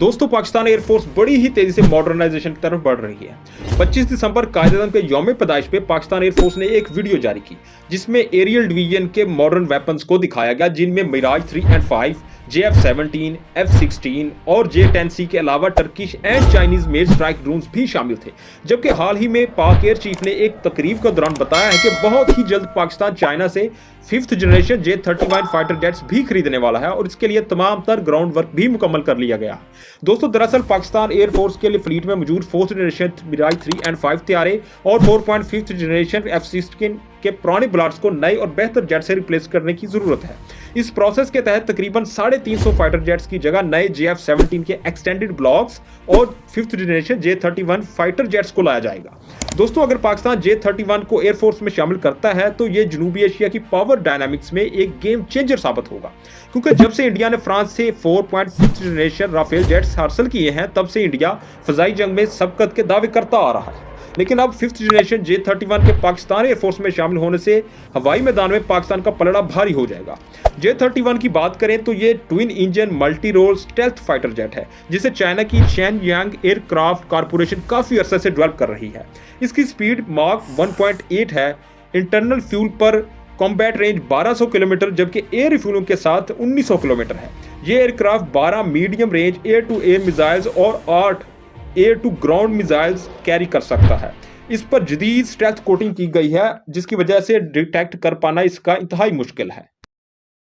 दोस्तों, पाकिस्तान एयरफोर्स बड़ी ही तेजी से मॉडर्नाइजेशन की तरफ बढ़ रही है। 25 दिसंबर कायद-ए-आज़म के यौम पैदाइश पे पाकिस्तान एयरफोर्स ने एक वीडियो जारी की, जिसमें एरियल डिवीजन के मॉडर्न वेपन्स को दिखाया गया, जिनमें मिराज 3 एंड 5, JF-17, F-16 और J-10C के अलावा Turkish and Chinese made strike drones भी शामिल थे। जबकि हाल ही में पाक एयर चीफ ने एक तकरीब के दौरान बताया है कि बहुत ही जल्द पाकिस्तान चाइना से 5th generation J-31 fighter jets भी खरीदने वाला है और इसके लिए तमाम तर ग्राउंड वर्क भी मुकम्मल कर लिया गया। दोस्तों, दरअसल पाकिस्तान एयरफोर्स के लिए फ्लीट में मौजूद 4th जनरेशन मिराज 3 एंड 5 तैयारे और 4.5th जनरेशन F-16 के पुराने ब्लाट्स को नए और बेहतर जेट से रिप्लेस करने की जरूरत है। इस प्रोसेस के तहत तकरीबन 350 फाइटर जेट्स की जगह नए JF-17 के एक्सटेंडेड ब्लॉक्स और 5th generation J-31 fighter jets को लाया जाएगा। दोस्तों, अगर पाकिस्तान J-31 को एयरफोर्स में शामिल करता है तो ये जनूबी एशिया की पावर डायनामिक्स में एक गेम चेंजर साबित होगा, क्योंकि जब से इंडिया ने फ्रांस से 4.5th जनरेशन राफेल जेट्स हासिल किए हैं, तब से इंडिया फजाई जंग में सबकत के दावे करता आ रहा है। लेकिन अब 5th जनरेशन J-31 के पाकिस्तान एयरफोर्स में शामिल होने से हवाई मैदान में पाकिस्तान का पलड़ा भारी हो जाएगा। J-31 की बात करें तो ये twin engine multi role stealth fighter jet है, जिसे चाइना की शेनयांग एयरक्राफ्ट कारपोरेशन काफी अरसे से डेवलप कर रही है। इसकी स्पीड माक 1.8 है। इंटरनल फ्यूल पर कॉम्बैट रेंज 1200 किलोमीटर, जबकि एयर रिफ्यूलिंग के साथ 1900 किलोमीटर है। ये aircraft 12 medium range air to air missiles और 8 air to ground missiles carry कर सकता है। इस पर जदीद स्टेल्थ कोटिंग की गई है, जिसकी वजह से डिटेक्ट कर पाना इसका इंतहाई मुश्किल है।